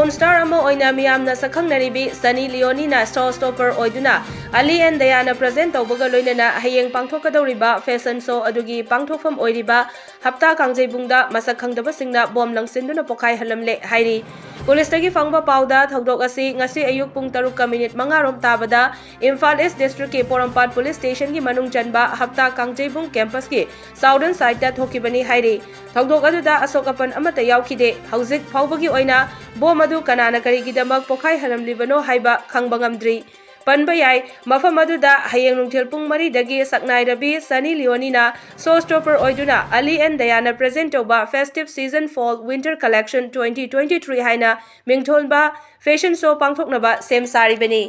Porn star amo oina miyamna sakhangnaribi Sunny Leone na Showstopper oiduna Ali and Diana present tawbaga loinana hayeng Pangthokadoriba fashion show adugi Pangthokfam oiriba hapta kangjebungda masak khangdabasingna bom langsinduna Pokhaikhre halamle hairi Police tagi fangba pauda thogdok asi ngasi ayuk pung 3:05 rom tabada Imphal East District ki Porampat Police Station ki manung chanba hapta kangjebung campus ki southern side ta thokibani hairi thogdok aduda asokapan amata yaukhide hauzik faubagi oina bom adu kanana karigidamak Pokhaikhre halamlibano haiba khangbangam Panba yai mafam aduda hayeng nungthil pung 3 dagi saknai rabi Sunny Leone na Showstopper oiduna Ali and Diana present toba festive season fall winter collection 2023 haina mingtholba fashion show pangthoknaba sem saribani